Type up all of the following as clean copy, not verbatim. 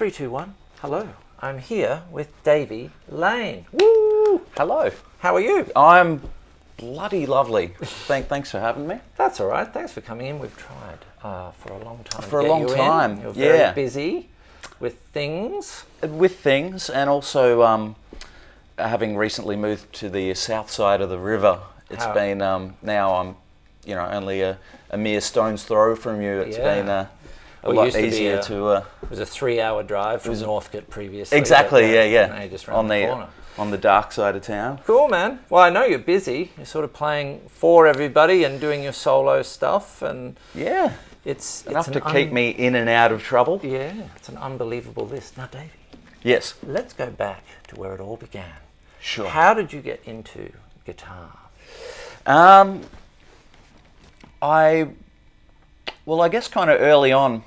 3, 2, 1. Hello. I'm here with Davey Lane. Woo! Hello. How are you? I'm bloody lovely. Thanks for having me. That's all right. Thanks for coming in. We've tried for a long time. For a long time. You're very busy with things. With things, and also having recently moved to the south side of the river. It's been now I'm only a mere stone's throw from you. It's been a lot easier to. It was a 3-hour drive from Northcote previously. Exactly. Yeah. Now you're just around the corner. On the dark side of town. Cool, man. Well, I know you're busy. You're sort of playing for everybody and doing your solo stuff, and it's enough to keep me in and out of trouble. Yeah, it's an unbelievable list. Now, Davey. Yes. Let's go back to where it all began. Sure. How did you get into guitar? I guess kind of early on,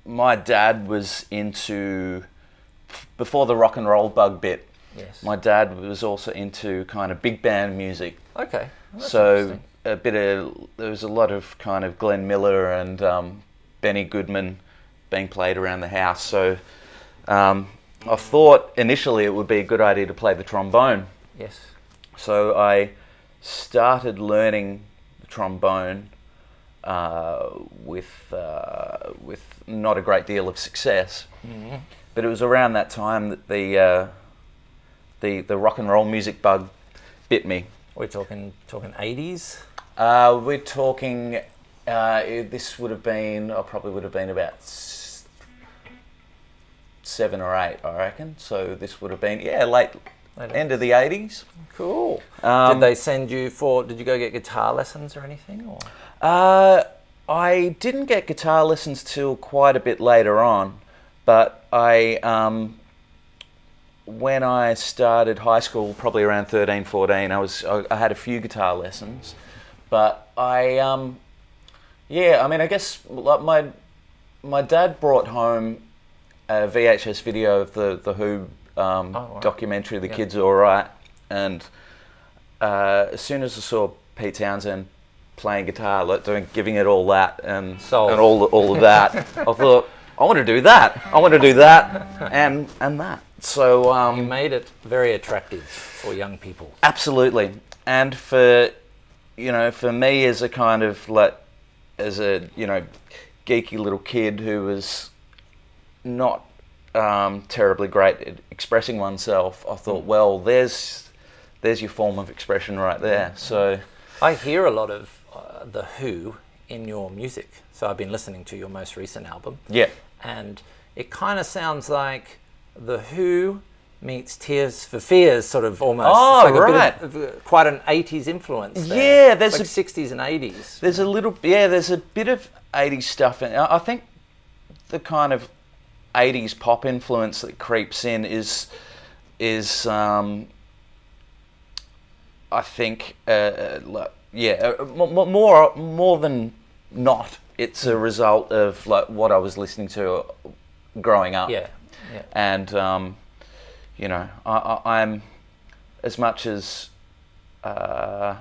my dad was into, before the rock and roll bug bit, my dad was also into kind of big band music. Okay. Well, so there was a lot of kind of Glenn Miller and Benny Goodman being played around the house. So I thought initially it would be a good idea to play the trombone. Yes. So I started learning the trombone with not a great deal of success. Mm-hmm. But it was around that time that the rock and roll music bug bit me. We're talking 80s? We're talking, this would have been, I probably would have been about 7 or 8, I reckon. So this would have been, late end of the 80s. Cool. Did they send you did you go get guitar lessons or anything? Or? I didn't get guitar lessons till quite a bit later on, but when I started high school, probably around 13, 14, I had a few guitar lessons, but I guess like my dad brought home a VHS video of the Who documentary, The Kids Are Alright, and as soon as I saw Pete Townsend playing guitar, giving it all that and all of that, I thought, I want to do that. and that. So you made it very attractive for young people. Absolutely. And for me as a kind of geeky little kid who was not terribly great at expressing oneself, I thought, well, there's your form of expression right there. So I hear a lot of the Who in your music. So I've been listening to your most recent album. Yeah. And it kind of sounds like the Who meets Tears for Fears, sort of almost. Oh, it's like right. A bit of, quite an 80s influence there. Yeah, there's like 60s and 80s. There's a bit of 80s stuff in. I think the kind of 80s pop influence that creeps in is I think more than not, it's a result of like what I was listening to growing up. Yeah. And I'm as much as I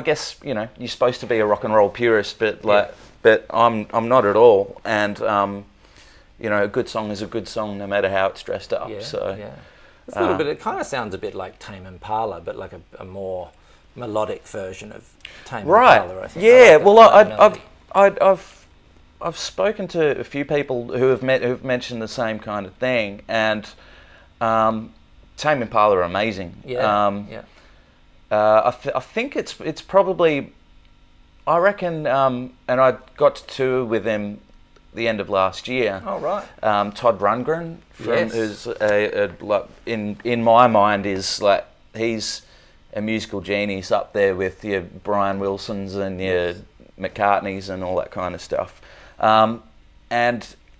guess you're supposed to be a rock and roll purist, but I'm not at all. And a good song is a good song, no matter how it's dressed up. It's a little bit. It kind of sounds a bit like Tame Impala, but like a more melodic version of Tame Impala. I think. Yeah. I've spoken to a few people who've mentioned the same kind of thing, and Tame Impala are amazing. I think it's probably, I reckon, and I got to tour with him the end of last year. Oh, right. Todd Rundgren, who's in my mind is like, he's a musical genius up there with your Brian Wilsons and your McCartneys and all that kind of stuff. And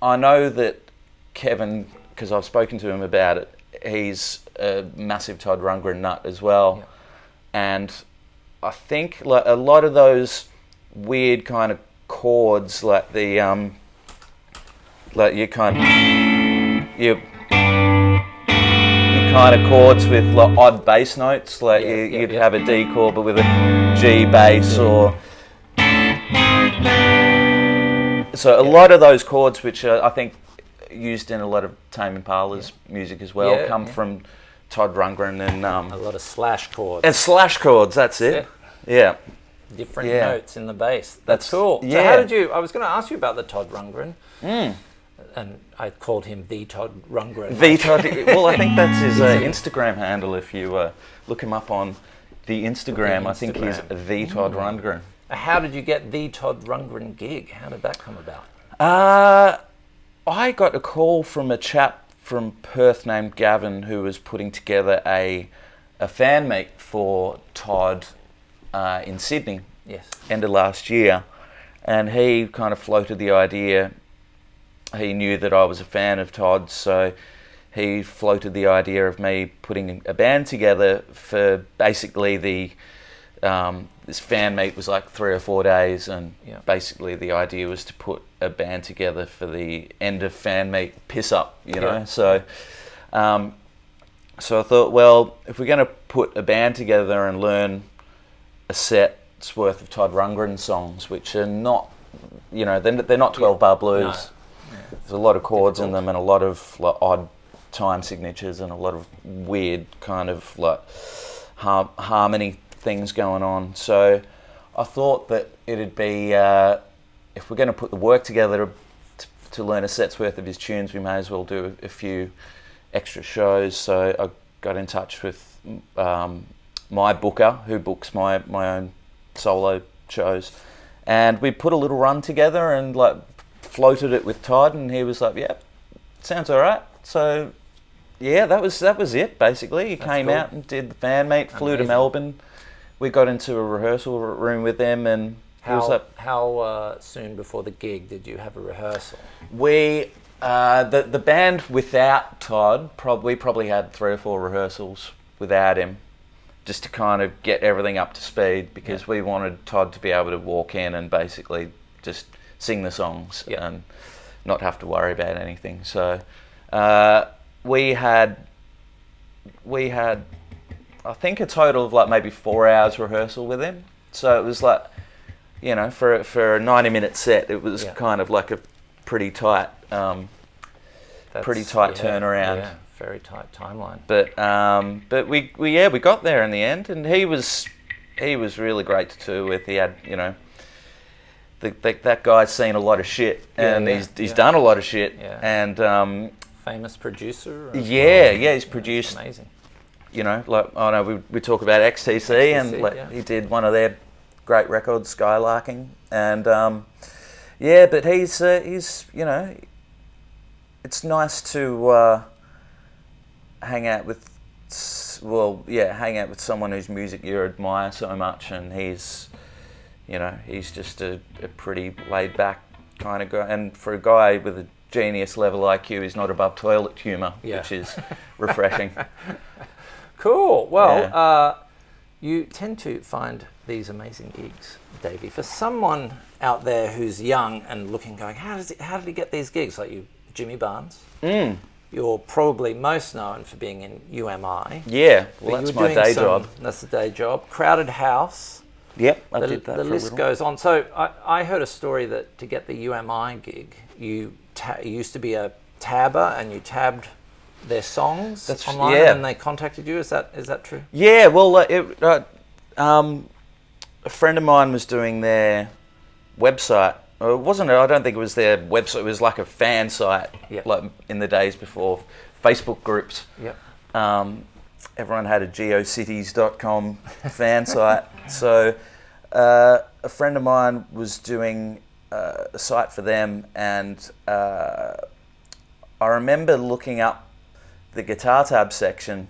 I know that Kevin, because I've spoken to him about it, he's a massive Todd Rundgren nut as well. Yeah. And I think like a lot of those weird kind of chords, like the like your kind of chords with like odd bass notes, like you'd have a D chord but with a G bass, or So a lot of those chords, which are, I think, used in a lot of Tame Impala's music as well, come from Todd Rundgren and a lot of slash chords. And slash chords, that's it. Yeah. Different notes in the bass. That's cool. Yeah. So how did you? I was going to ask you about the Todd Rundgren. And I called him the Todd Rundgren. The Todd. Well, I think that's his Instagram handle. If you look him up on the Instagram, I think he's the Todd Rundgren. How did you get the Todd Rundgren gig? How did that come about? I got a call from a chap from Perth named Gavin who was putting together a fan meet for Todd in Sydney. Yes. End of last year, and he kind of floated the idea. He knew that I was a fan of Todd, so he floated the idea of me putting a band together for basically this fan meet was like 3 or 4 days, and basically the idea was to put a band together for the end of fan meet piss up, you know. So I thought, well, if we're going to put a band together and learn a set's worth of Todd Rundgren songs, which are not, you know, they're not 12-bar blues. No. There's a lot of chords in them and a lot of like odd time signatures and a lot of weird kind of like harmony things going on. So I thought that it'd be, if we're going to put the work together to learn a set's worth of his tunes, we may as well do a few extra shows. So I got in touch with my booker, who books my own solo shows, and we put a little run together and like floated it with Todd, and he was like, "Yeah, sounds all right." So yeah, that was it basically. He came out and did the fan meet, flew to Melbourne. We got into a rehearsal room with them, and how soon before the gig did you have a rehearsal? We the band without Todd we probably had 3 or 4 rehearsals without him, just to kind of get everything up to speed, because we wanted Todd to be able to walk in and basically just sing the songs and not have to worry about anything. So we had I think a total of like maybe 4 hours rehearsal with him. So it was like, you know, for a 90-minute set, it was kind of like a pretty tight turnaround. Yeah, very tight timeline. But we got there in the end, and he was really great to tour with. He had, you know, that guy's seen a lot of shit, and he's done a lot of shit, and famous producer. He's produced. Amazing. You know, like I know we talk about XTC and like he did one of their great records, Skylarking, and but he's you know, it's nice to hang out with someone whose music you admire so much, and he's just a pretty laid back kind of guy, and for a guy with a genius level IQ, he's not above toilet humour, which is refreshing. Cool. Well, you tend to find these amazing gigs, Davey. For someone out there who's young and looking, going, how did he get these gigs? Like you, Jimmy Barnes. You're probably most known for being in UMI. Yeah, well, that's my day job. That's the day job. Crowded House. Yep, I did that. The list goes on. So I heard a story that to get the UMI gig, you used to be a tabber and you tabbed their songs online, and they contacted you. Is that true? Yeah. Well, a friend of mine was doing their website. It wasn't. I don't think it was their website. It was like a fan site, like in the days before Facebook groups. Yep. Everyone had a geocities.com fan site. So a friend of mine was doing a site for them, and I remember looking up the guitar tab section,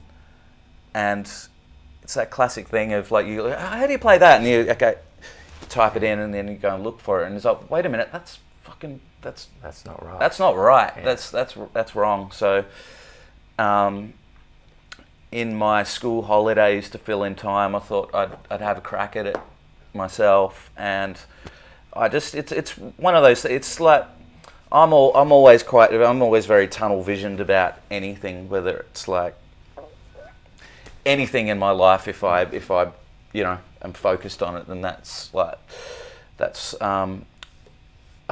and it's that classic thing of like, you, how do you play that? And you type it in, and then you go and look for it, and it's like, wait a minute, that's not right. That's not right. Yeah. That's wrong. So, in my school holidays to fill in time, I thought I'd have a crack at it myself, and it's one of those. It's like I'm always very tunnel visioned about anything, whether it's like anything in my life. If I am focused on it, then I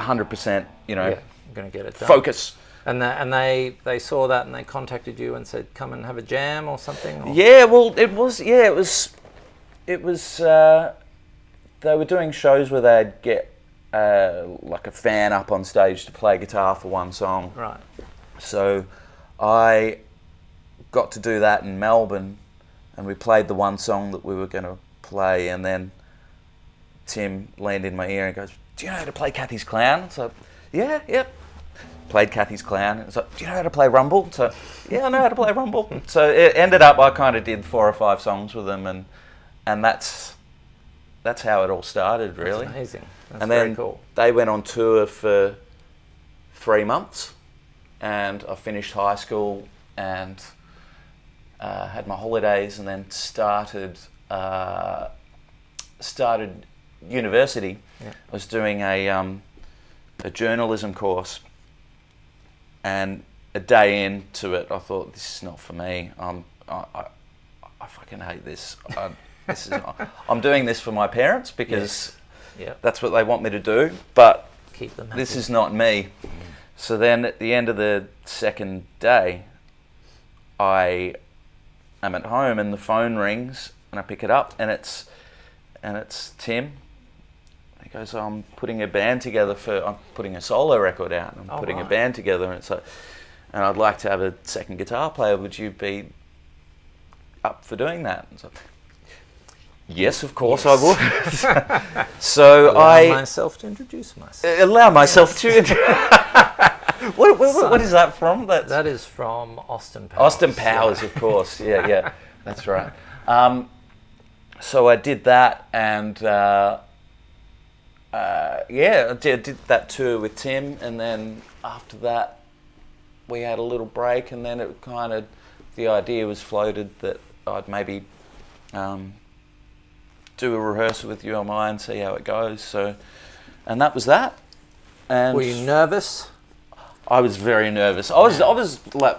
100%, you know, I'm going to get it done. focus. And they saw that and they contacted you and said, come and have a jam or something? Or? Yeah, well, it was, they were doing shows where they'd get like a fan up on stage to play guitar for one song. Right. So I got to do that in Melbourne, and we played the one song that we were going to play, and then Tim leaned in my ear and goes, do you know how to play Kathy's Clown? So, yeah. Played Kathy's Clown. So, do you know how to play Rumble? So, yeah, I know how to play Rumble. So it ended up, I kind of did 4 or 5 songs with them, and that's how it all started, really. That's amazing. That's and very then cool. They went on tour for 3 months, and I finished high school and had my holidays, and then started university. Yeah. I was doing a journalism course, and a day into it, I thought, this is not for me. I fucking hate this. I'm doing this for my parents because that's what they want me to do, but keep them happy. This is not me. So then at the end of the second day, I am at home and the phone rings and I pick it up and it's Tim. He goes, I'm putting a band together I'm putting a solo record out. I'm putting a band together, and I'd like to have a second guitar player. Would you be up for doing that? And so, yes, of course I would. So allow myself to introduce myself. Allow myself to. What is that from? That is from Austin Powers. Austin Powers, of course. Yeah, that's right. So I did that, and I did that tour with Tim, and then after that we had a little break, and then it kind of, the idea was floated that I'd maybe do a rehearsal with UMI and see how it goes. So, and that was that. And were you nervous? I was very nervous. I was like,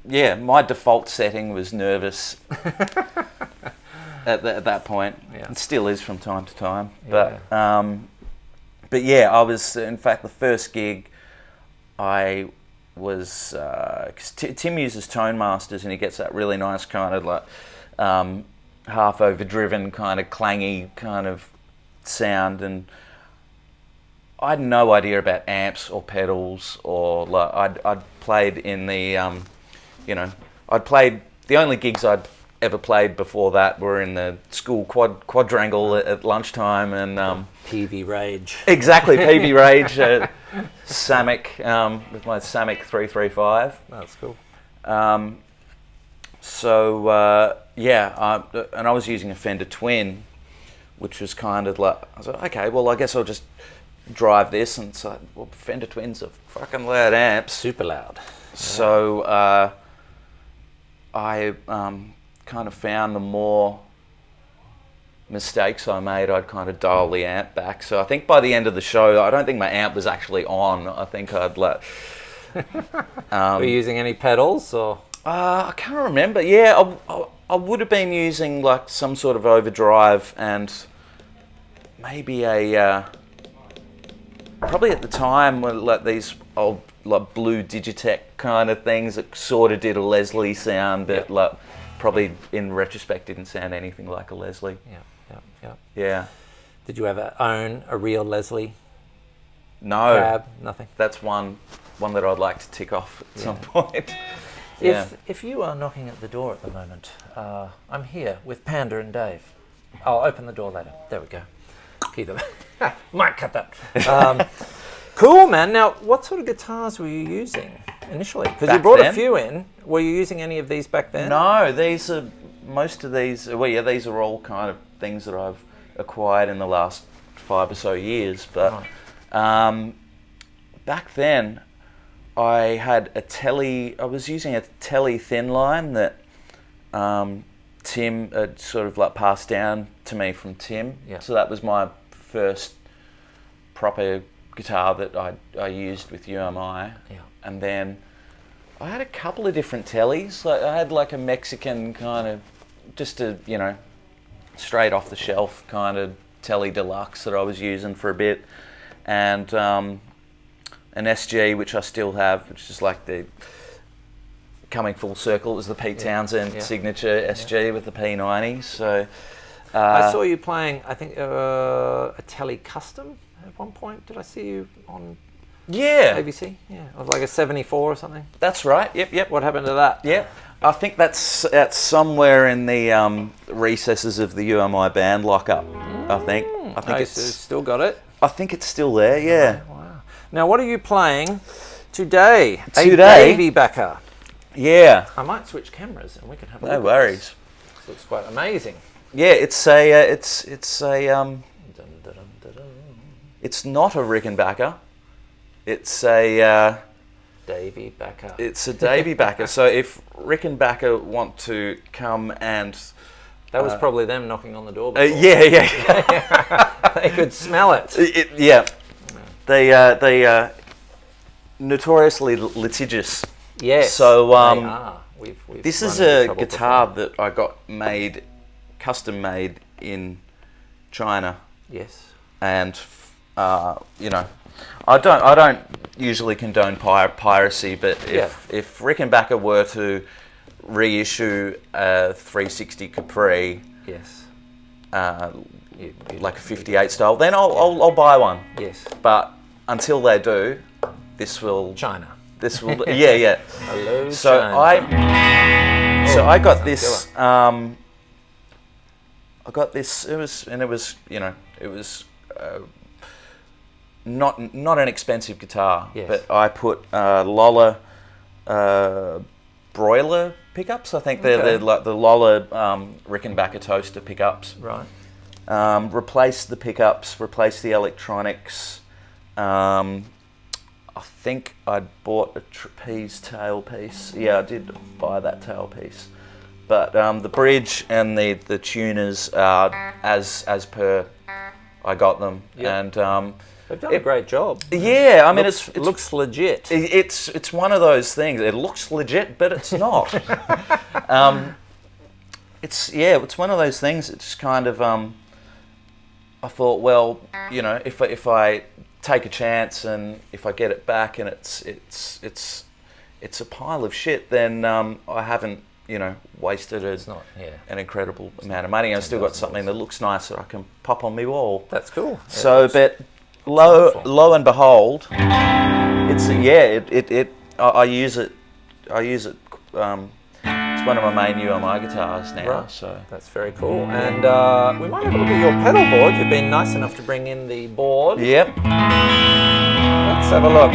my default setting was nervous at that point. Yeah. It still is from time to time. But yeah, I was, in fact, the first gig I was, because Tim uses Tone Masters and he gets that really nice kind of like half overdriven kind of clangy kind of sound, and I had no idea about amps or pedals, or like I'd played in the I'd played, the only gigs I'd ever played before that were in the school quadrangle at lunchtime, and PV Rage. Exactly, PV Rage, Samick, with my Samick 335. That's cool. And I was using a Fender Twin, which was kind of like, I was like, okay, well, I guess I'll just drive this, and so, well, Fender Twins are fucking loud amps. Super loud. So I kind of found the more mistakes I made, I'd kind of dial the amp back. So I think by the end of the show, I don't think my amp was actually on. I think I'd let... were you using any pedals, or...? I can't remember. Yeah, I would have been using like some sort of overdrive, and maybe a... probably at the time, like these old like blue Digitech kind of things that sort of did a Leslie sound, but like probably in retrospect didn't sound anything like a Leslie. Yeah. Did you ever own a real Leslie? No. Cab? Nothing? That's one that I'd like to tick off at some point. If you are knocking at the door at the moment, I'm here with Panda and Dave. I'll open the door later. There we go. Keep them. Might cut that. Cool, man. Now, what sort of guitars were you using initially? Because you brought a few in. Were you using any of these back then? No, these are these are all kind of things that I've acquired in the last 5 or so years. But back then, I had a Telly. I was using a Telly thin line that Tim had sort of like passed down to me from Tim. Yeah. So that was my first proper guitar that I used with UMI. Yeah. And then I had a couple of different Tellys. Like I had like a Mexican kind of, just a, straight off the shelf kind of Telly Deluxe that I was using for a bit. and an SG, which I still have, which is like the coming full circle. It was the Pete Townsend signature SG with the P90. So I saw you playing, I think, a Telly Custom at one point. Did I see you on ABC? Yeah, of like a 74 or something. That's right. Yep. What happened to that? Yep. I think that's somewhere in the recesses of the UMI band lockup. I think it's still got it. I think it's still there. Yeah. Wow. Now, what are you playing today? Today, a Davey backer. Yeah. I might switch cameras and we can have a no look. worries. This looks quite amazing. Yeah, it's a it's not a Rickenbacker. It's a Davey backer. It's a Davey backer. So if Rickenbacker want to come and that was probably them knocking on the door. Yeah. They could smell it. Yeah. They notoriously litigious. Yes. So they are. We've this is a guitar that I got made, custom made in China. Yes. And you know, I don't usually condone piracy, but if Rickenbacker were to reissue a 360 Capri, yes, like a 58 style, then I'll buy one. Yes. But until they do, this will China. This will yeah. Hello, so China. I got this. I got this. It was not an expensive guitar, but I put Lola broiler pickups. I think they're like the Lola Rickenbacker toaster pickups. Right. Replaced the pickups, replaced the electronics. I think I'd bought a trapeze tailpiece. Yeah, I did buy that tailpiece. But the bridge and the tuners are as per I got them. Yep. And they've done a great job. Yeah, I mean it looks legit. It's one of those things. It looks legit, but it's not. It's one of those things. It's kind of I thought, well, you know, if I take a chance and if I get it back and it's a pile of shit, then I haven't, you know, wasted an incredible amount of money. I've still got something that looks nice that I can pop on my wall. That's cool. So, but lo and behold, it's I use it. It's one of my main UMI guitars now. Right. So that's very cool. And we might have a look at your pedal board. You've been nice enough to bring in the board. Yep. Let's have a look.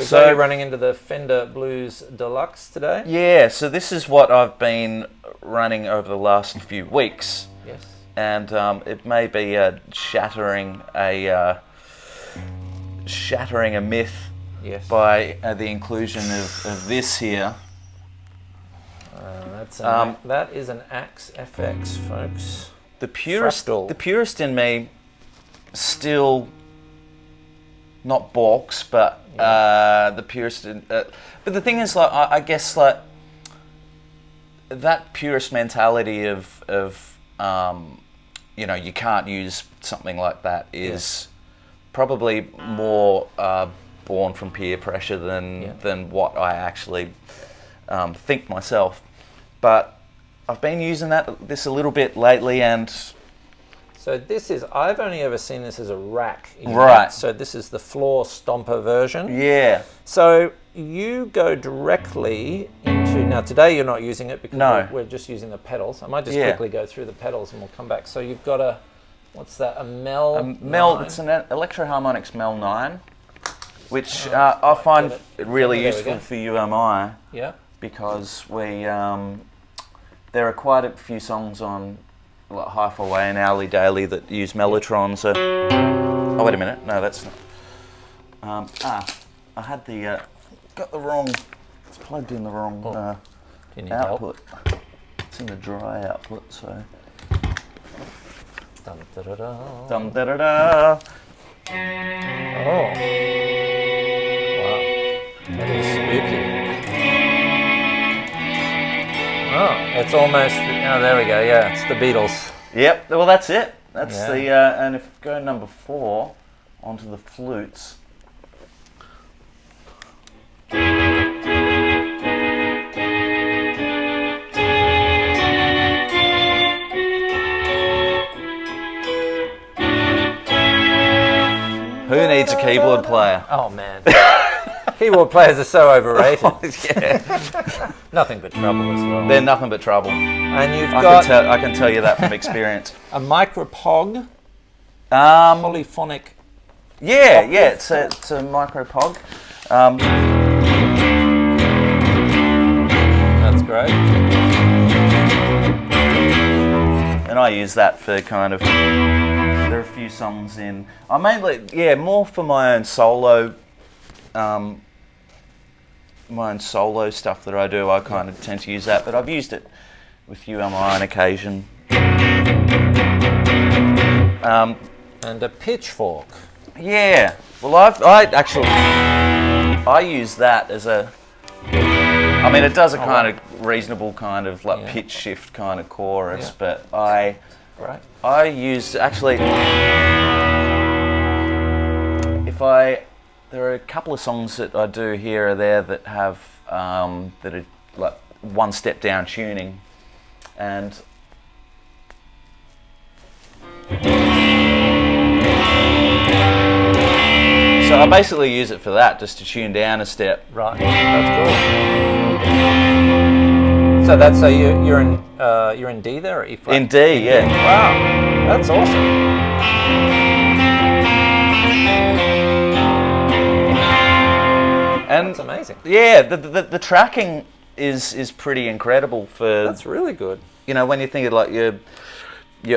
So you're running into the Fender Blues Deluxe today? Yeah, so this is what I've been running over the last few weeks. Yes. And it may be shattering a myth by the inclusion of this here. That is an Axe FX, folks. The purist in me still not balks, but the purist. But the thing is, like, I guess, like, that purist mentality of you know, you can't use something like that is probably more born from peer pressure than what I actually think myself. But I've been using this a little bit lately, and so this is, I've only ever seen this as a rack unit. Right. So this is the floor stomper version. Yeah. So you go directly into, now today you're not using it because we're just using the pedals. I might just quickly go through the pedals and we'll come back. So you've got a, what's that, a Mel 9? It's an Electro-Harmonix Mel 9, which I find really useful for UMI. Yeah. Because there are quite a few songs on like Hi-Fi Way and Hourly Daily that use Mellotron. So, oh wait a minute, no, that's not. I had got the wrong. It's plugged in the wrong output. Help? It's in the dry output. So. Dum da da da. Dum da da da. Oh. Wow. That is spooky. Oh, it's almost, oh, there we go, yeah, it's the Beatles. Yep, well, that's it. That's Yeah. the and if we go number 4 onto the flutes. Who needs a keyboard player? Oh man, keyboard players are so overrated. Yeah, Nothing but trouble as well. they're nothing but trouble. And you've I got can tell you that from experience. a micropog, Um, polyphonic. yeah, it's a micro pog. That's great. And I use that for kind of. There are a few songs in. I mainly, more for my own solo. My own solo stuff that I do. I kind of tend to use that, but I've used it with UMI on occasion. And a pitchfork. Yeah. Well, I use that as a. I mean, it does a kind of reasonable kind of like pitch shift kind of chorus, but Right. I use actually. There are a couple of songs that I do here or there that have that are like one step down tuning, and so I basically use it for that, just to tune down a step. Right. That's cool. So that's you're in D there, or E flat? In D, yeah. Wow, that's awesome. And That's amazing. yeah, the tracking is pretty incredible for. That's really good. You know, when you think of like your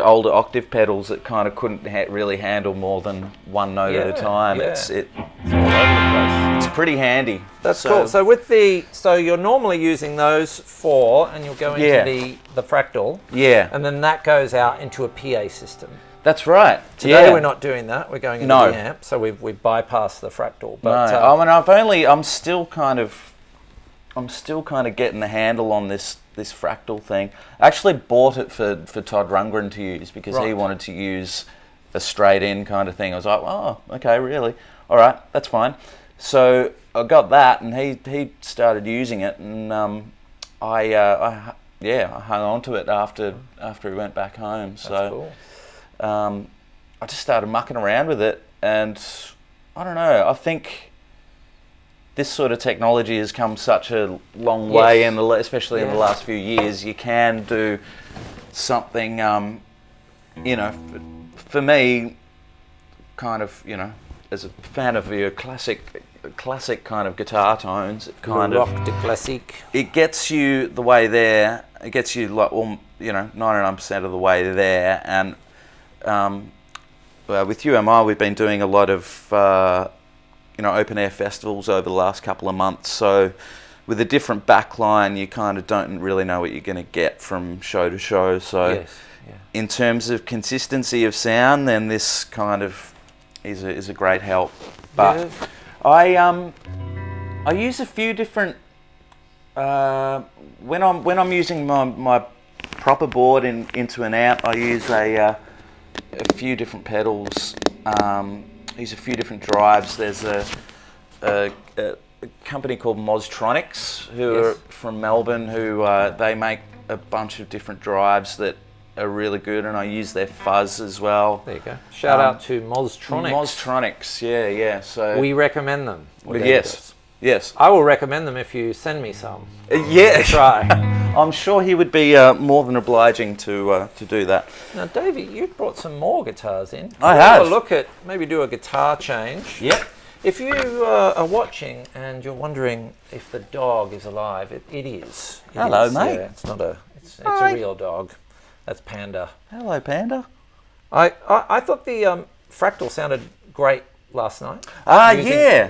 older octave pedals that kind of couldn't really handle more than one note at a time. Yeah. It's all over the place. it's pretty handy. That's cool. So you're normally using those 4, and you'll go into the fractal. Yeah. And then that goes out into a PA system. That's right. Today we're not doing that. We're going into the amp, so we bypassed the fractal. But I'm still kind of getting the handle on this fractal thing. I actually bought it for Todd Rundgren to use because he wanted to use a straight in kind of thing. I was like, oh, okay, really? All right, that's fine. So I got that, and he started using it, and I hung on to it after he went back home. So. That's cool. I just started mucking around with it, and I don't know, I think this sort of technology has come such a long way, especially in the last few years. You can do something, for me, kind of, as a fan of your classic kind of guitar tones, it kind of rock de classique. It gets you the way there. It gets you like 99% of the way there, and with UMI, we've been doing a lot of open air festivals over the last couple of months. So with a different backline, you kind of don't really know what you're going to get from show to show. So in terms of consistency of sound, then this kind of is a great help. But I use a few different when I'm using my proper board into an amp. I use a few different pedals. Use a few different drives. There's a company called Mostronics who are from Melbourne, who they make a bunch of different drives that are really good, and I use their fuzz as well. There you go. Shout out to Mostronics. Mostronics, yeah. So we recommend them. Yes. I will recommend them if you send me some. Yeah. Try. I'm sure he would be more than obliging to do that. Now, Davey, you've brought some more guitars in. I have. Have a look at, maybe do a guitar change. Yep. If you are watching and you're wondering if the dog is alive, it is. Hello, mate. Yeah, it's not it's a real dog. That's Panda. Hello, Panda. I thought the fractal sounded great last night.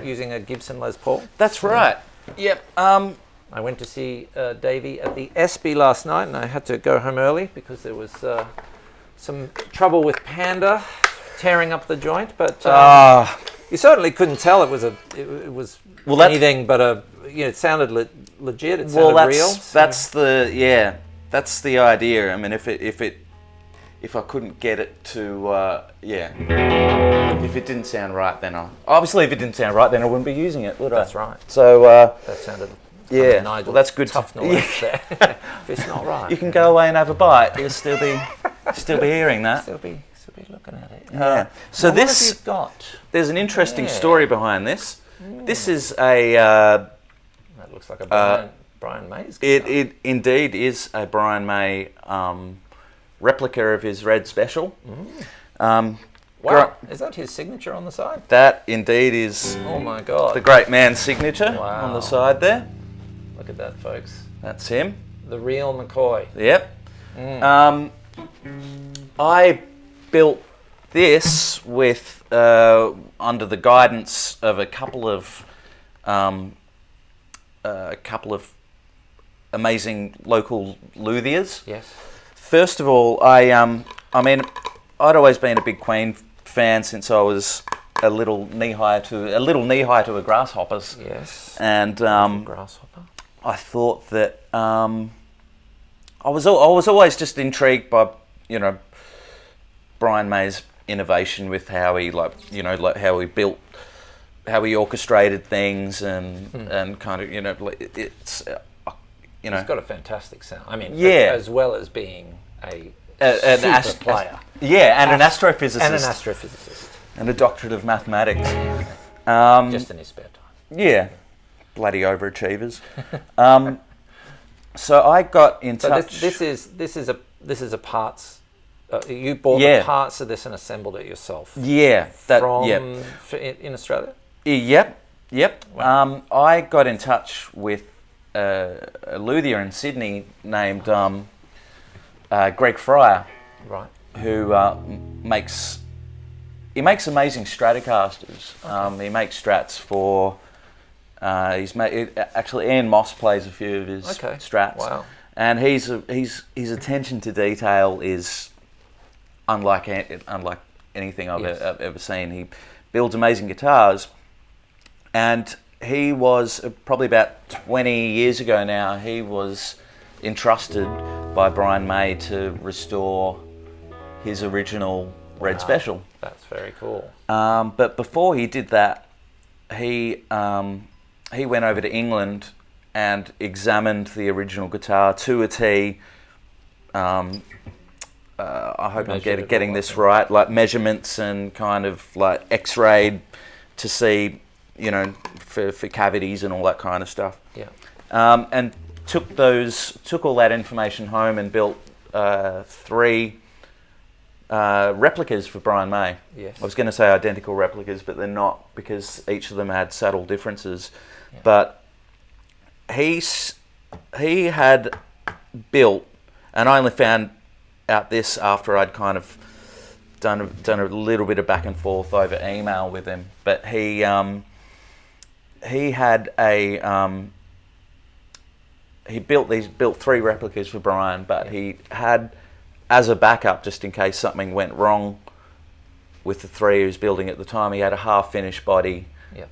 Using a Gibson Les Paul. That's right. Yep. I went to see Davey at the ESPY last night, and I had to go home early because there was some trouble with Panda tearing up the joint. But you certainly couldn't tell it was anything but a. It sounded legit. It sounded real. That's the idea. I mean, if if I couldn't get it to, if it didn't sound right, then obviously if it didn't sound right, then I wouldn't be using it, would I? That's right. So that sounded well, that's good. Tough noise there. If it's not right, you can go away and have a bite. You'll still be hearing that. Still be looking at it. Yeah. So what have you got? There's an interesting story behind this. This is that looks like a Brian May's guitar. It indeed is a Brian May replica of his Red Special. Wow, is that his signature on the side? That indeed is. Oh my God! The great man's signature on the side there. Look at that, folks. That's him. The real McCoy. Yep. I built this with under the guidance of a couple of amazing local luthiers. Yes. First of all, I mean, I'd always been a big Queen fan since I was a little knee high to a Grasshoppers. Yes. And Grasshopper. I thought that I was always just intrigued by Brian May's innovation with how he how he orchestrated things and kind of it's he's got a fantastic sound. I mean, yeah, as well as being an super player. Yeah, and an astrophysicist. And an astrophysicist. And a doctorate of mathematics. Just in his spare time. Yeah, bloody overachievers. So I got in touch. So this is a parts. You bought the parts of this and assembled it yourself. Yeah, in Australia. Yep. Wow. I got in touch with a luthier in Sydney named Greg Fryer, right? Who makes amazing Stratocasters. Okay. He makes Strats for. Actually Ian Moss plays a few of his Strats. Wow! And his attention to detail is unlike anything I've ever seen. He builds amazing guitars, and he was probably about 20 years ago now. He was entrusted by Brian May to restore his original Red Special. That's very cool. But before he did that, he went over to England and examined the original guitar to a T. I hope I'm getting this right, like measurements and kind of like X-rayed to see, for cavities and all that kind of stuff. Yeah. And took all that information home and built 3 replicas for Brian May. Yes. I was going to say identical replicas, but they're not, because each of them had subtle differences. Yeah. But he had built, and I only found out this after I'd kind of done a little bit of back and forth over email with him. But he had he built 3 replicas for Brian, but he had, as a backup, just in case something went wrong with the 3 he was building at the time, he had a half-finished body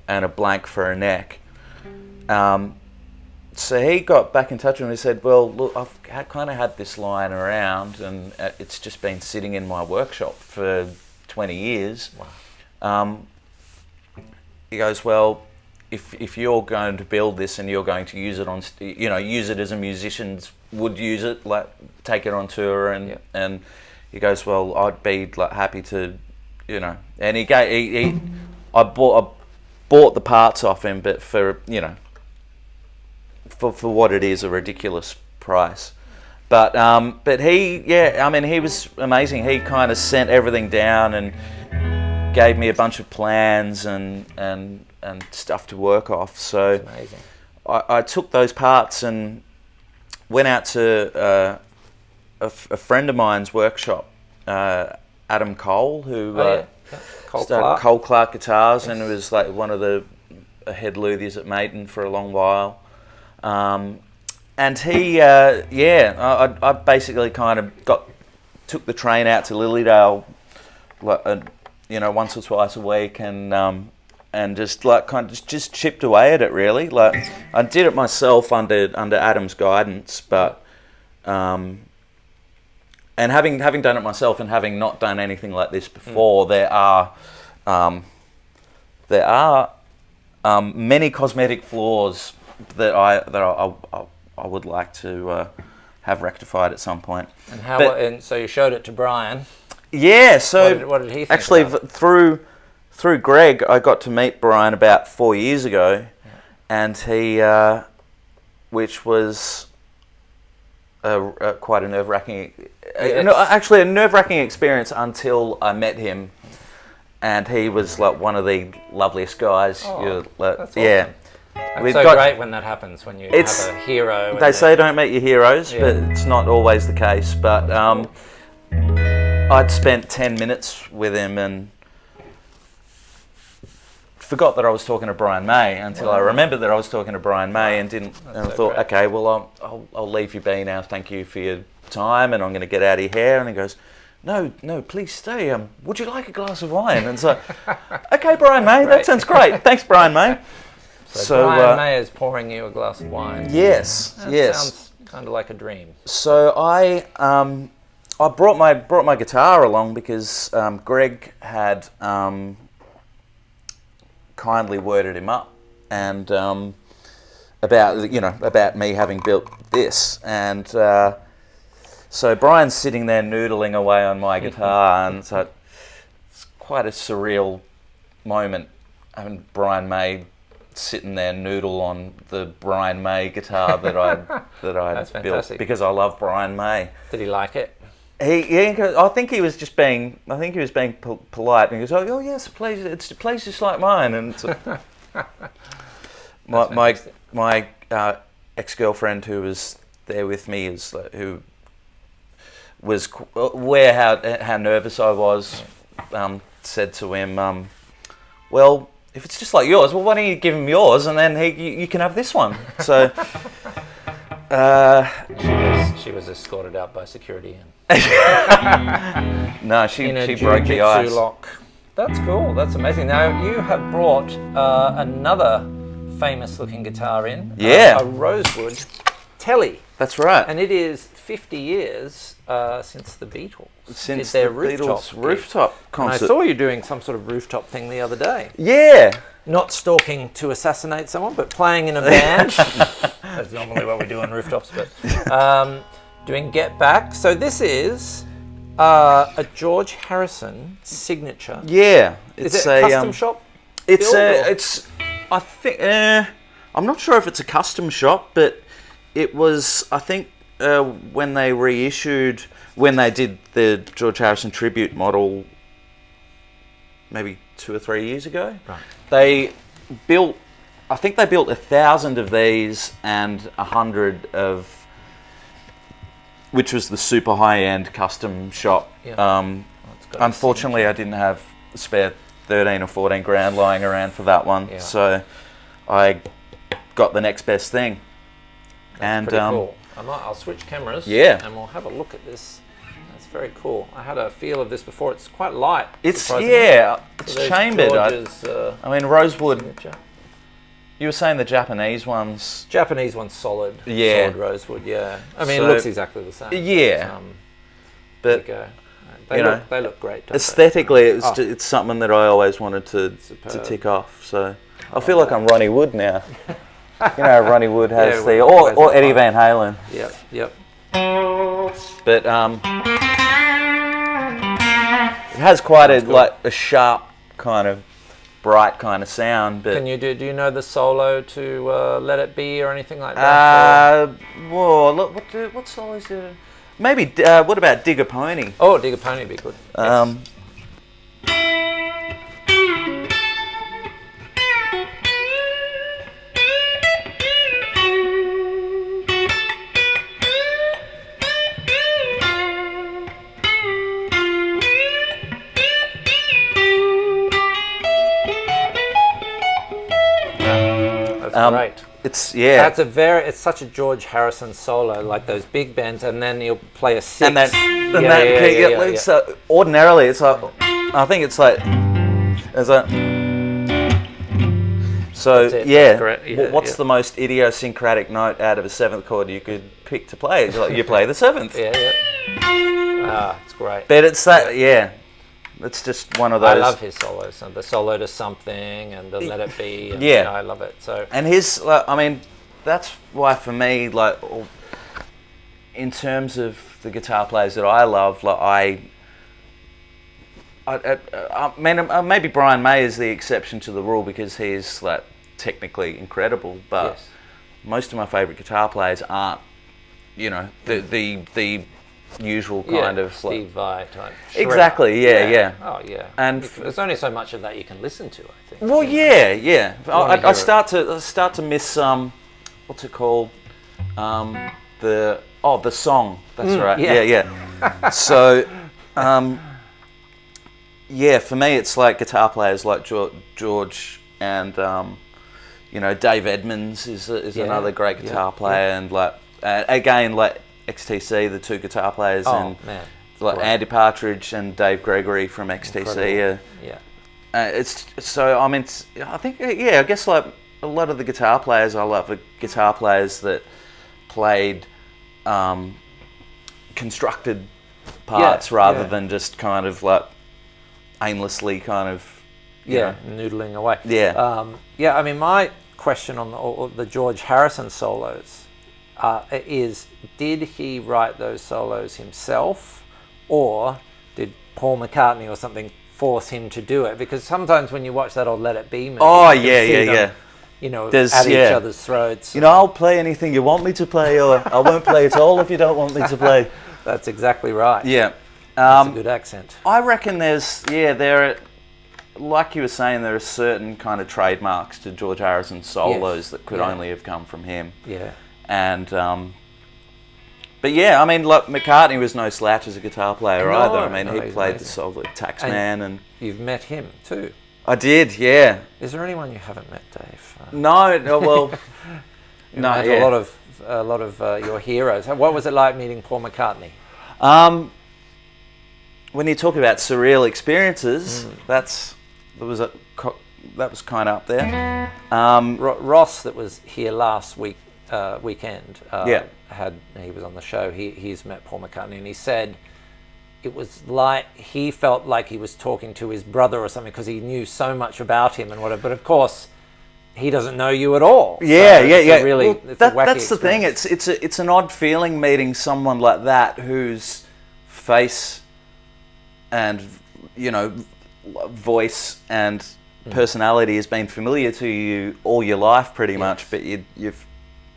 and a blank for a neck. So he got back in touch with me and said, well, look, I've kind of had this lying around and it's just been sitting in my workshop for 20 years. Wow. He goes, well, if you're going to build this and you're going to use it on, use it as a musicians would use it, like take it on tour, and he goes, well, I'd be like happy to, and I bought the parts off him, but for for what it is, a ridiculous price. But he he was amazing. He kind of sent everything down and gave me a bunch of plans and stuff to work off. So that's amazing. I took those parts and went out to a friend of mine's workshop, Adam Cole, who started Cole Clark Guitars, and was like one of the head luthiers at Maiden for a long while. And he, I basically kind of took the train out to Lilydale, once or twice a week, and just like kind of just chipped away at it really. Like I did it myself under Adam's guidance, but and having done it myself and having not done anything like this before, there are many cosmetic flaws that I would like to have rectified at some point. And and so you showed it to Brian. Yeah. So what did he think? Actually, about it? through Greg, I got to meet Brian about 4 years ago, and he, which was quite a nerve-wracking, actually a nerve-wracking experience until I met him, and he was like one of the loveliest guys. That's awesome. Yeah. It's so great when that happens, when you have a hero. They say don't meet your heroes, but it's not always the case. But I'd spent 10 minutes with him and forgot that I was talking to Brian May until I remembered that I was talking to Brian May and didn't. And I thought, okay, well, I'll leave you be now. Thank you for your time, and I'm going to get out of your hair. And he goes, no, please stay. Would you like a glass of wine? And so, okay, Brian May, that sounds great. Thanks, Brian May. So Brian May is pouring you a glass of wine. Yes, that sounds kind of like a dream. So I brought my guitar along because Greg had kindly worded him up and about me having built this, and so Brian's sitting there noodling away on my guitar, and so it's quite a surreal moment. Brian May sitting there noodle on the Brian May guitar that I built because I love Brian May. Did he like it? I think he was being polite, and he goes, "Oh yes, it's a place just like mine." And my ex-girlfriend who was there with me who was aware how nervous I was, said to him, "Well, if it's just like yours, well, why don't you give him yours, and then you can have this one." So she was escorted out by security. No, she broke the ice. Lock. That's cool. That's amazing. Now you have brought another famous-looking guitar in. Yeah, a Rosewood Telly. That's right. And it is 50 years since the Beatles. Since did their the Beatles rooftop concert. And I saw you doing some sort of rooftop thing the other day. Yeah. Not stalking to assassinate someone, but playing in a band. That's normally what we do on rooftops, but doing Get Back. So this is a George Harrison signature. Yeah. Is it a custom shop? I think, I'm not sure if it's a custom shop, but it was, I think, when they did the George Harrison tribute model maybe 2 or 3 years ago, right. They built 1,000 of these and 100 of, which was the super high-end custom shop. Yeah. Unfortunately, I didn't have a spare 13 or 14 grand lying around for that one, so I got the next best thing. That's pretty cool. I'll switch cameras. Yeah. And we'll have a look at this. That's very cool. I had a feel of this before. It's quite light. It's chambered. Rosewood. Signature. You were saying the Japanese ones. Japanese one's solid. Yeah. Solid rosewood. Yeah. I mean, it looks exactly the same. Yeah. But they look great. Aesthetically, it's something that I always wanted to tick off. So I feel like I'm Ronnie Wood now. Ronnie Wood has or Eddie Van Halen. Yep. But it has quite a sharp kind of bright kind of sound. But do you know the solo to Let It Be or anything like that? What solos do? Maybe. What about Dig a Pony? Oh, Dig a Pony would be good. Yes. Right. It's such a George Harrison solo, like those big bends, and then he'll play a six. So ordinarily, it's like, I think it's like, So That's yeah, correct. Yeah, what's the most idiosyncratic note out of a seventh chord you could pick to play? It's like you play the seventh. Yeah. It's great. But it's that, it's just one of those. I love his solos, and the solo to Something, and the Let It Be. And, I love it. So, and his, I mean, that's why for me, like, in terms of the guitar players that I love, like I mean, maybe Brian May is the exception to the rule because he's like technically incredible, but most of my favourite guitar players aren't, you know, the usual kind of Steve Vai type. Exactly. Yeah. Oh yeah. And there's only so much of that you can listen to, I think. Well, yeah. I start to miss what's it called? The song. That's right. Yeah. So, for me, it's like guitar players like George and you know, Dave Edmonds is another great guitar player, and like again, like XTC, the two guitar players, and like Andy Partridge and Dave Gregory from XTC. It's so, I mean, I think I guess like a lot of the guitar players I love are guitar players that played constructed parts rather than just kind of like aimlessly kind of noodling away. Yeah. I mean, my question on the George Harrison solos is, did he write those solos himself, or did Paul McCartney or something force him to do it? Because sometimes when you watch that old Let It Be movie, you know, at each other's throats. You know, I'll play anything you want me to play, or I won't play at all if you don't want me to play. That's exactly right. Yeah. That's a good accent. I reckon there are, like you were saying, there are certain kind of trademarks to George Harrison's solos that could only have come from him. Yeah. And, but I mean, like McCartney was no slouch as a guitar player either. I mean, he played the solo Taxman, and you've met him too. I did, yeah. Is there anyone you haven't met, Dave? No, well, no. A lot of your heroes. What was it like meeting Paul McCartney? When you talk about surreal experiences, that was kind of up there. Ross, that was here last weekend. He was on the show. He's met Paul McCartney, and he said it was like he felt like he was talking to his brother or something because he knew so much about him and whatever. But of course, he doesn't know you at all. Really, that's the thing. It's an odd feeling meeting someone like that whose face and, you know, voice and personality has been familiar to you all your life, pretty much. But you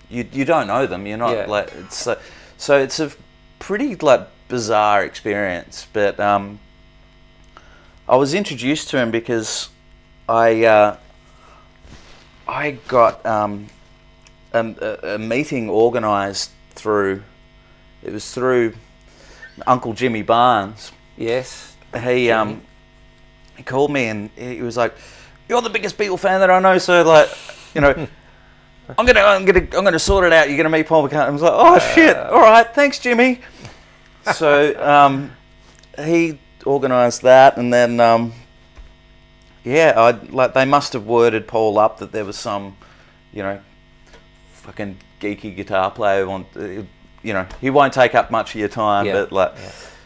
don't know them. You're not like it's so it's a pretty like bizarre experience. But I was introduced to him because I got a meeting organised through Uncle Jimmy Barnes. Yes. He called me and he was like, "You're the biggest Beatle fan that I know, so like, you know, I'm gonna sort it out. You're gonna meet Paul McCartney." I was like, "Oh shit! All right, thanks, Jimmy." So he organised that, and then they must have worded Paul up that there was some, you know, fucking geeky guitar player you know, he won't take up much of your time, but like.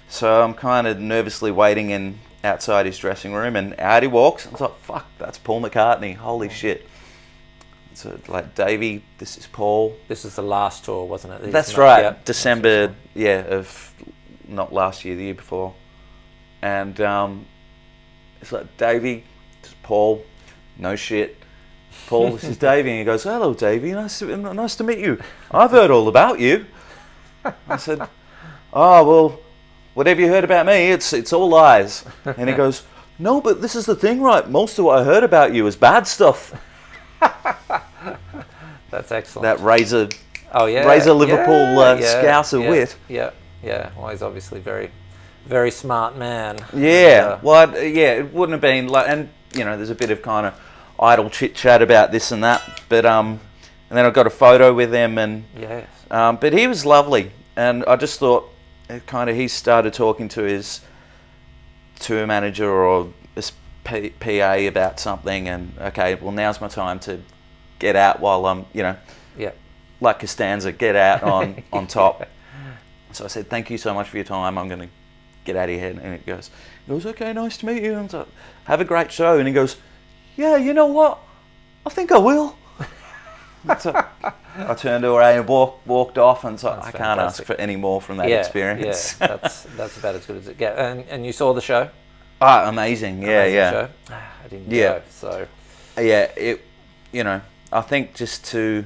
So I'm kind of nervously waiting outside his dressing room, and out he walks. I was like, "Fuck, that's Paul McCartney! Holy shit!" So like, Davey, this is Paul. This is the last tour, wasn't it? That's right, December, of not last year, the year before. And it's like, "Davey, this is Paul." No shit, Paul. This is Davey, and he goes, "Hello, Davey. Nice to meet you. I've heard all about you." I said, "Oh well. Whatever you heard about me, it's all lies." And he goes, "No, but this is the thing, right? Most of what I heard about you is bad stuff." That's excellent. That razor Liverpool Scouser wit. Yeah. Well, he's obviously very, very smart man. Yeah. It wouldn't have been like, and you know, there's a bit of kind of idle chit chat about this and that, but and then I got a photo with him, and but he was lovely, and I just thought. He started talking to his tour manager or PA about something, and okay, well now's my time to get out while I'm, like Costanza, get out on top. So I said, thank you so much for your time. I'm going to get out of here. And he goes, okay, nice to meet you. And so, have a great show. And he goes, yeah, you know what? I think I will. So I turned away and walked off, and so I can't ask for any more from that experience. Yeah, that's about as good as it gets. And you saw the show? Ah, amazing. Yeah. Show. I didn't go, so. Yeah, I think just to,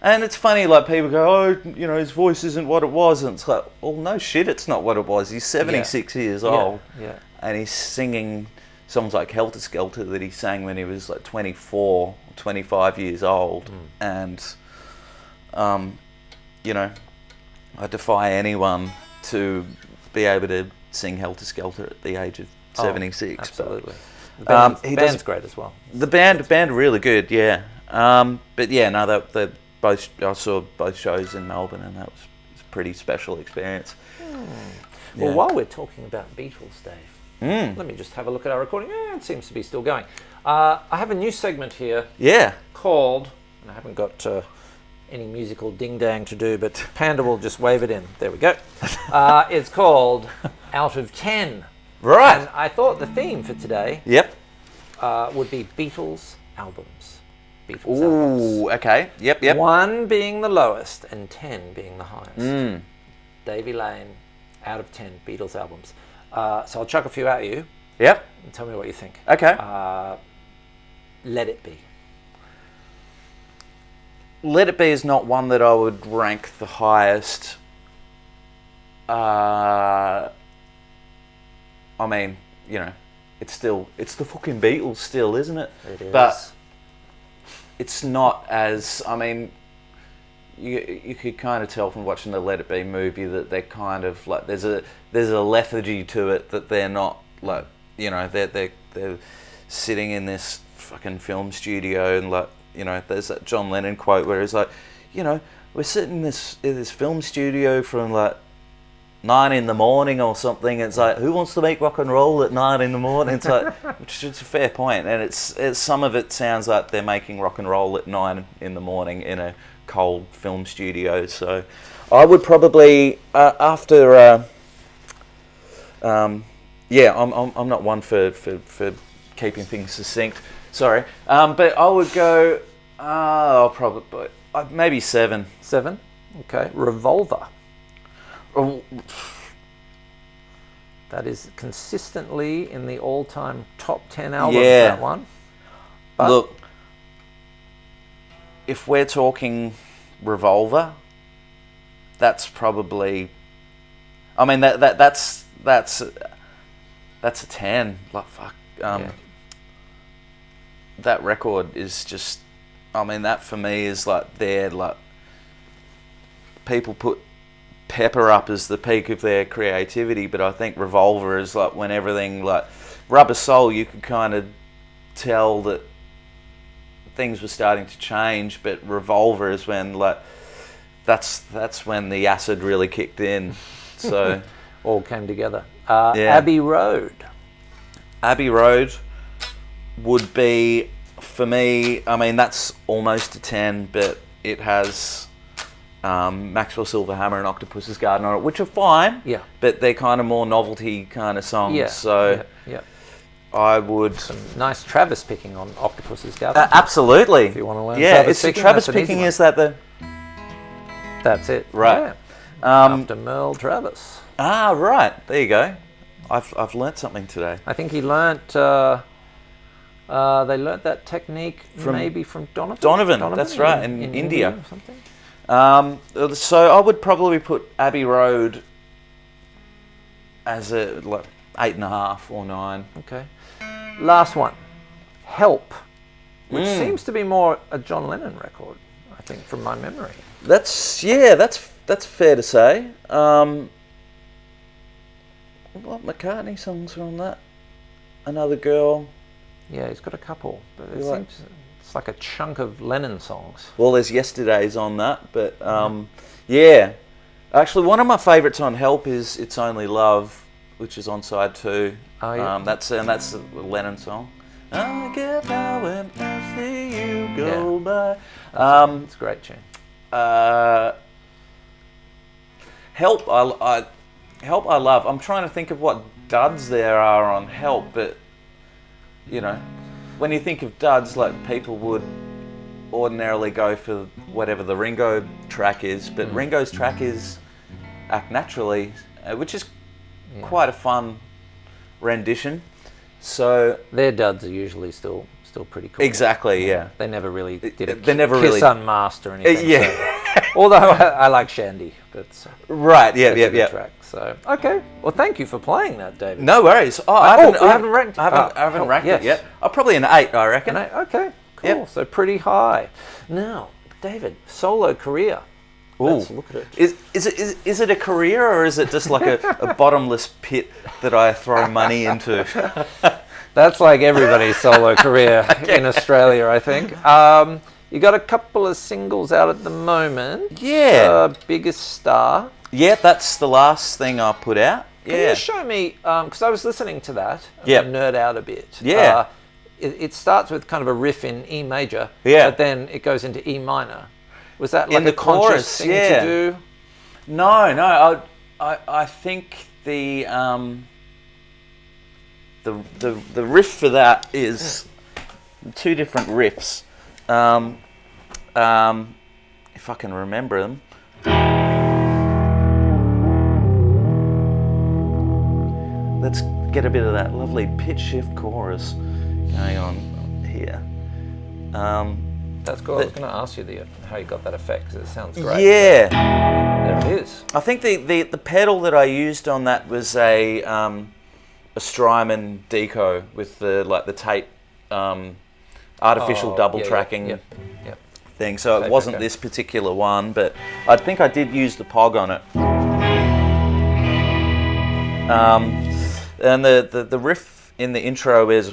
and it's funny, like people go, his voice isn't what it was, and it's like, well, no shit, it's not what it was. He's 76 years old, and he's singing songs like Helter Skelter that he sang when he was like 24, 25 years old, and I defy anyone to be able to sing Helter Skelter at the age of 76. Absolutely. The band's great as well. The band really good, yeah. But yeah, no, I saw both shows in Melbourne, and that was a pretty special experience. Yeah. Well, while we're talking about Beatles, Dave, let me just have a look at our recording. It seems to be still going. I have a new segment here. Yeah. Called, and I haven't got any musical ding-dang to do, but Panda will just wave it in. There we go. It's called Out of 10. Right. And I thought the theme for today would be Beatles albums. Ooh, okay. Yep. 1 being the lowest and 10 being the highest. Davey Lane, out of 10 Beatles albums. So I'll chuck a few at you. Yep. And tell me what you think. Okay. Let It Be. Let It Be is not one that I would rank the highest. I mean, it's the fucking Beatles still, isn't it? It is. But it's not as, you could kind of tell from watching the Let It Be movie that they're kind of like, there's a lethargy to it, that they're not like, they're sitting in this fucking film studio, and like, there's that John Lennon quote where he's like, we're sitting in this film studio from like 9 in the morning or something. It's like, who wants to make rock and roll at 9 in the morning? It's like, which is a fair point. And it's some of it sounds like they're making rock and roll at 9 in the morning in a cold film studio. So I would probably I'm not one for keeping things succinct. Sorry, but I would go. Probably maybe 7. 7. Okay. Revolver. Oh. That is consistently in the all-time top 10 albums. That one. But look, if we're talking Revolver, that's probably. I mean that's a 10. Like fuck. That record is just. I mean, that for me is like people put Pepper up as the peak of their creativity, but I think Revolver is like when everything, like Rubber Soul, you could kind of tell that things were starting to change, but Revolver is when like that's when the acid really kicked in. So all came together. Abbey Road. Abbey Road would be, for me, I mean, that's almost a 10, but it has Maxwell Silverhammer and Octopus's Garden on it, which are fine, but they're kind of more novelty kind of songs. So I would... Some nice Travis picking on Octopus's Garden. Absolutely. If you want to learn Travis picking. Travis picking, is that the... That's it. Right. After Merle Travis. Ah, right. There you go. I've learnt something today. I think he learnt... they learnt that technique from Donovan. Donovan, that's right, in India. Or something. So I would probably put Abbey Road as a 8.5 or 9. Okay. Last one, Help, which seems to be more a John Lennon record, I think, from my memory. That's fair to say. What McCartney songs are on that? Another Girl. Yeah, he's got a couple, but it's like a chunk of Lennon songs. Well, there's Yesterday's on that, but yeah. Actually, one of my favourites on Help is It's Only Love. which is on side 2. Oh, yeah. That's a Lennon song. I get how when I see you go by. It's a great tune. Help, Help, I love. I'm trying to think of what duds there are on Help, but you know, when you think of duds, like people would ordinarily go for whatever the Ringo track is, but Ringo's track is Act Naturally, which is quite a fun rendition. So their duds are usually still pretty cool. Exactly, yeah. They never really did it. They never Kiss really Unmasked or anything. Yeah. So. Although I like Shandy, but right, yeah. Track. So okay, well, thank you for playing that, David. No worries. I haven't ranked it yet. Probably an 8, I reckon. Okay, cool. Yep. So pretty high. Now, David, solo career. Let's look at it. Is it a career, or is it just like a bottomless pit that I throw money into? That's like everybody's solo career in Australia, I think. You got a couple of singles out at the moment. Yeah. Biggest Star. Yeah, that's the last thing I put out. Can you show me, because I was listening to that, Yep. nerd out a bit. Yeah. It starts with kind of a riff in E major, Yeah. but then it goes into E minor. Was that like in the a conscious chorus thing to do? No. I think the riff for that is 2 different riffs. If I can remember them. Let's get a bit of that lovely pitch shift chorus going on here. That's cool. I was going to ask you how you got that effect, because it sounds great. Yeah. There it is. I think the pedal that I used on that was a Strymon deco with the tape artificial double tracking thing. So it wasn't this particular one, but I think I did use the POG on it. And the riff in the intro is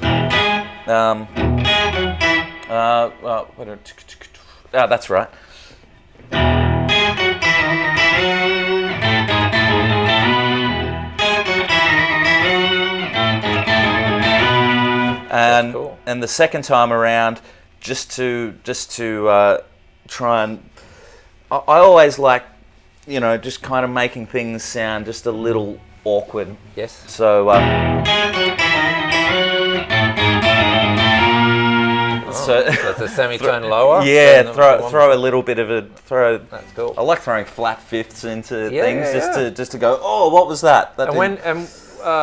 that's right. And cool. And the second time around, just to try and, I always like, just kind of making things sound just a little awkward. Yes. So so it's a semitone lower. Yeah, throw a little bit of a throw. That's cool. I like throwing flat fifths into things just to go. Oh, what was that?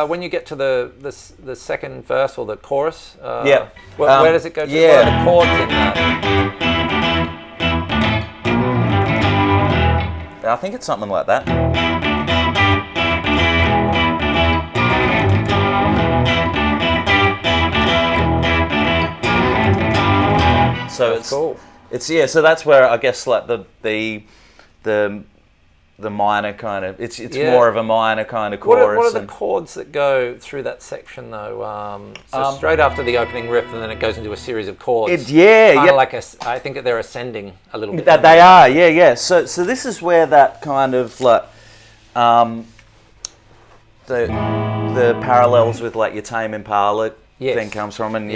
When you get to the second verse or the chorus, where does it go to? Yeah. What are the chords in that? I think it's something like that. So that's cool. So that's where I guess like the minor kind of it's more of a minor kind of chorus. What are the chords that go through that section though? Straight after the opening riff, and then it goes into a series of chords. Like I think they're ascending a little bit. They are, yeah. So this is where that kind of like the parallels with like your Tame Impala thing comes from, and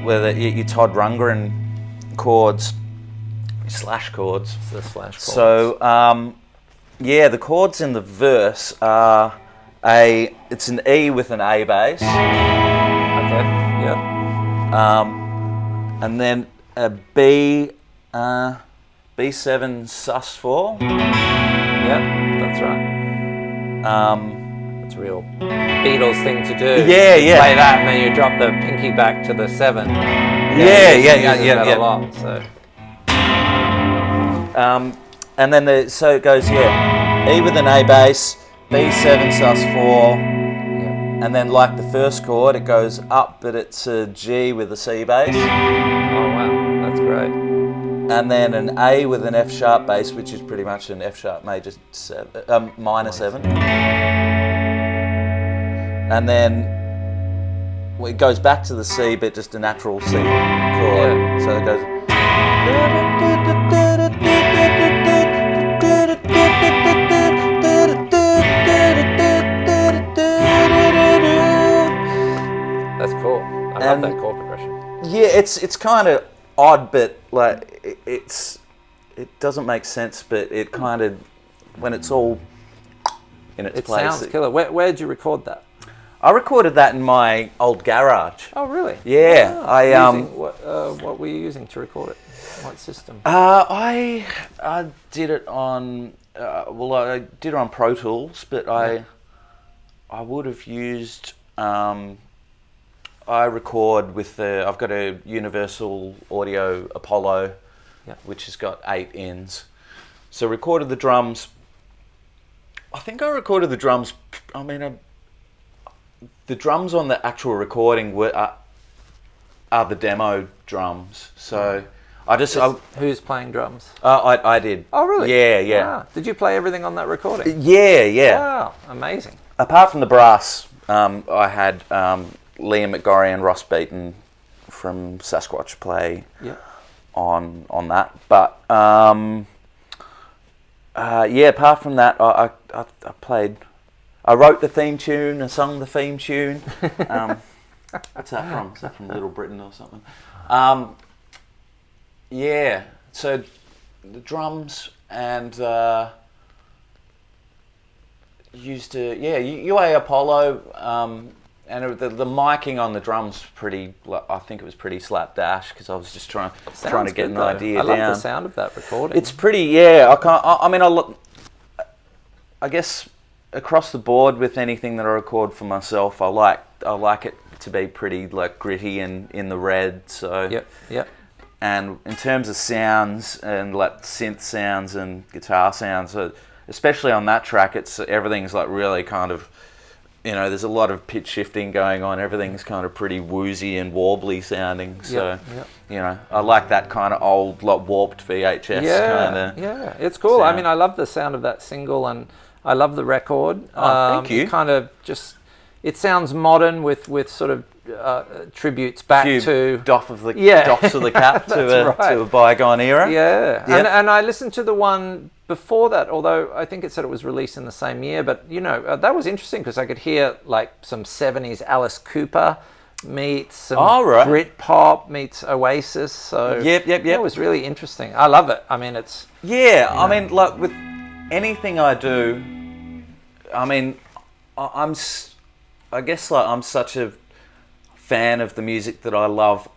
where your Todd Rundgren chords, slash chords. The slash chords. So the chords in the verse are it's an E with an A bass. Okay. Yeah. And then a B7 sus4. Yeah, that's right. That's a real Beatles thing to do. Yeah. You play that and then you drop the pinky back to the 7. Yeah. A lot, so. And then so it goes, E with an A bass, B7 sus4, and then like the first chord, it goes up, but it's a G with a C bass. Oh wow, that's great. And then an A with an F sharp bass, which is pretty much an F sharp major minor 7. And then it goes back to the C, but just a natural C chord. Yeah. So it goes. I love that chord progression. Yeah, it's kind of odd, but like it doesn't make sense, but it kind of, when it's all in its place. It sounds killer. Where did you record that? I recorded that in my old garage. Oh, really? Yeah. What were you using to record it? What system? I did it on I did it on Pro Tools, but I would have used I record with I've got a Universal Audio Apollo, which has got 8 ins. So recorded the drums. I think I recorded the drums. I mean, the drums on the actual recording are the demo drums. So I just who's playing drums? I did. Oh, really? Yeah. Wow. Did you play everything on that recording? Yeah. Wow, amazing. Apart from the brass, I had Liam McGorry and Ross Beaton from Sasquatch play on that. But apart from that, I played. I wrote the theme tune and sung the theme tune. What's that from? Is that from Little Britain or something? So the drums and used UA Apollo, and the miking on the drums pretty. I think it was pretty slapdash because I was just trying to get an idea down. I love the sound of that recording. It's pretty. Yeah, I guess across the board with anything that I record for myself, I like it to be pretty like gritty and in the red. So Yep. And in terms of sounds and like synth sounds and guitar sounds, especially on that track, everything's like really kind of, there's a lot of pitch shifting going on. Everything's kind of pretty woozy and warbly sounding. So, I like that kind of old, like warped VHS kind of. Yeah, it's cool. sound. I mean, I love the sound of that single, and I love the record. Thank you. It kind of it sounds modern with sort of tributes back to doffs of the cap to a bygone era. Yeah. And I listened to the one before that, although I think it said it was released in the same year. But that was interesting because I could hear like some 70s Alice Cooper meets some Brit pop meets Oasis. So yep. It was really interesting. I love it. I mean, it's I mean, like with anything I do, I mean, I guess like I'm such a fan of the music that I love.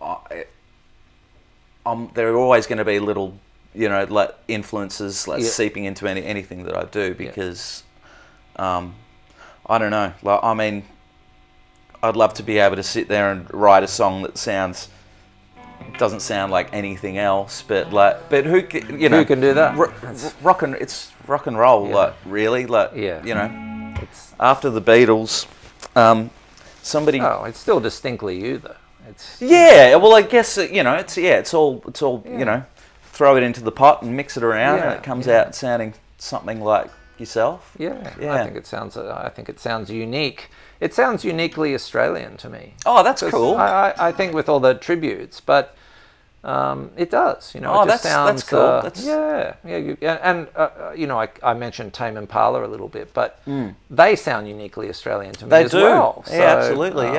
There are always going to be little, like influences seeping into anything that I do because, I don't know. Like, I mean, I'd love to be able to sit there and write a song that doesn't sound like anything else, but who can do that? It's rock and roll, like really, like It's after the Beatles. Somebody. Oh, it's still distinctly you, though. It's well, I guess it's all throw it into the pot and mix it around, and it comes out sounding something like yourself. Yeah. I think it sounds unique. It sounds uniquely Australian to me. Oh, that's cool. I think with all the tributes, but it does. It just sounds. That's cool. I mentioned Tame Impala a little bit, but they sound uniquely Australian to me as well. Yeah, absolutely.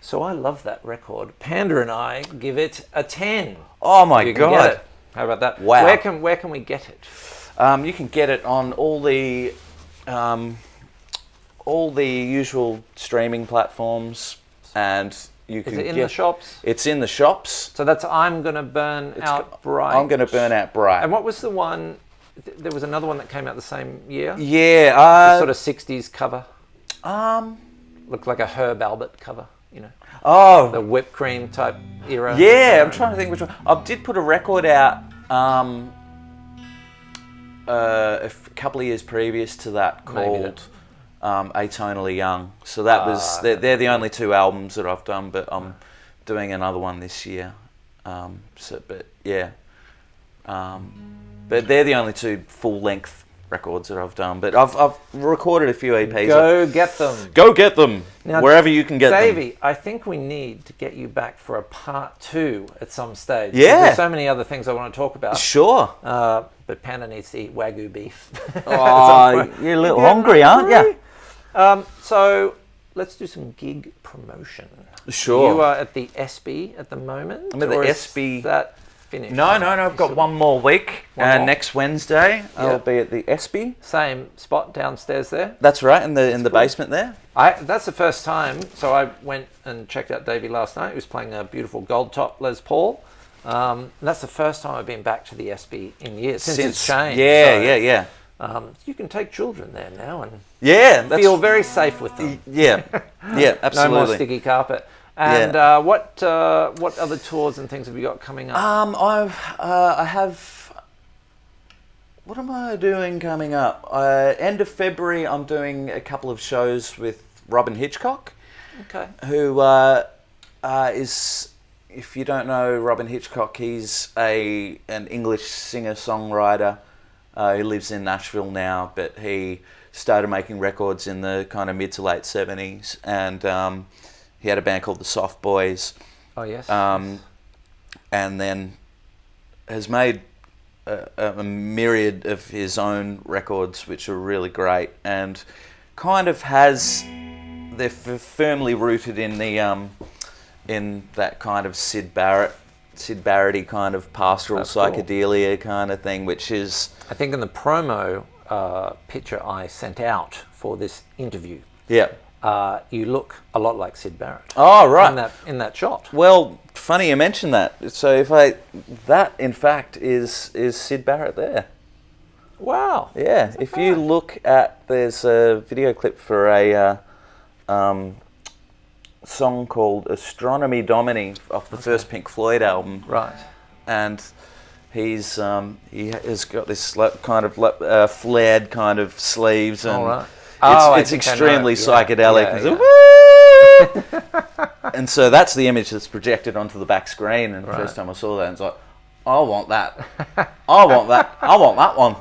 So I love that record. Panda and I give it a 10. Oh my God! How about that? Wow. Where can we get it? You can get it on all the usual streaming platforms, and you can. Is it in the shops? It's in the shops. So that's I'm Gonna Burn Out Bright. I'm Gonna Burn Out Bright. And what was the one? There was another one that came out the same year. Yeah, sort of 60s cover. Looked like a Herb Alpert cover. Oh, the whipped cream type era. Yeah, I'm trying to think which one. I did put a record out a couple of years previous to that called Atonally Young. So that was they're the only 2 albums that I've done, but I'm doing another one this year. But they're the only 2 full length records that I've done. But I've recorded a few EPs. Go get them. Now, wherever you can get them. Davey, I think we need to get you back for a part 2 at some stage. Yeah. There's so many other things I want to talk about. Sure. But Panda needs to eat Wagyu beef. Oh, you're a little hungry, aren't you? So let's do some gig promotion. Sure. You are at the ESPY at the moment? I'm at the ESPY. Is that finished? No, I've got one more week. Next Wednesday, I'll be at the ESPY. Same spot downstairs there? That's right, in the basement there. That's the first time. So I went and checked out Davey last night. He was playing a beautiful gold top Les Paul. That's the first time I've been back to the ESPY in years, since it's changed. Yeah. You can take children there now and feel very safe with them. Yeah, absolutely. No more sticky carpet. And what other tours and things have you got coming up? I have. What am I doing coming up? End of February, I'm doing a couple of shows with Robyn Hitchcock. Okay. Who is, if you don't know Robyn Hitchcock, he's an English singer-songwriter who lives in Nashville now, but he started making records in the kind of mid to late 70s, and he had a band called the Soft Boys. Oh, yes. And then has made a myriad of his own records, which are really great, and kind of they're firmly rooted in that kind of Syd Barrett-y kind of pastoral psychedelia kind of thing, which is... I think in the promo picture I sent out for this interview, you look a lot like Syd Barrett. Oh, right. In that shot. Well, funny you mention that. So that in fact is Syd Barrett there. Wow. Yeah. If you look there's a video clip for a song called Astronomy Domini off the first Pink Floyd album. Right. And he has got this kind of flared kind of sleeves, and it's extremely psychedelic. And so that's the image that's projected onto the back screen. And the first time I saw that, it's like, I want that. I want that. I want that one.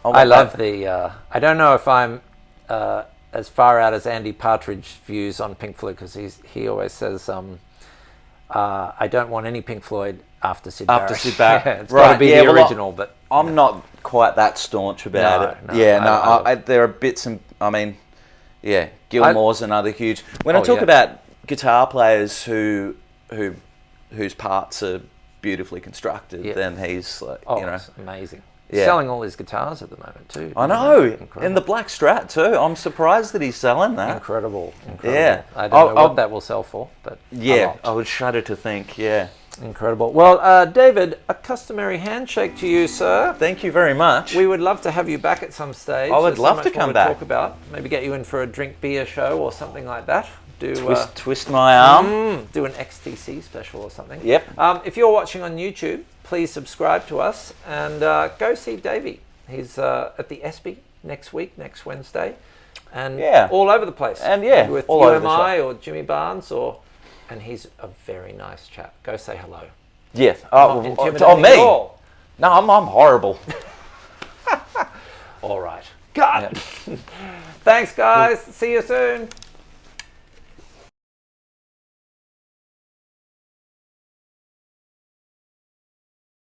I love I don't know if I'm as far out as Andy Partridge views on Pink Floyd, because he always says, I don't want any Pink Floyd after Syd Barrett. It's got to be the original, but I'm not quite that staunch about it. There are bits, and Gilmore's another huge. When I talk about guitar players whose parts are beautifully constructed, then he's like, it's amazing. He's selling all his guitars at the moment too. I know, in the black Strat too. I'm surprised that he's selling that. Incredible. Yeah, I don't know what that will sell for, but I would shudder to think. Yeah. Incredible. Well, David, a customary handshake to you, sir. Thank you very much. We would love to have you back at some stage. I would love to come back. Talk about. Maybe get you in for a drink beer show or something like that. Twist my arm. Do an XTC special or something. Yep. If you're watching on YouTube, please subscribe to us and go see Davey. He's at the ESPY next week, next Wednesday, and all over the place. And with all UMI or Jimmy Barnes and he's a very nice chap. Go say hello. Yes. Me? At all. No, I'm horrible. All right. God. Thanks, guys. See you soon.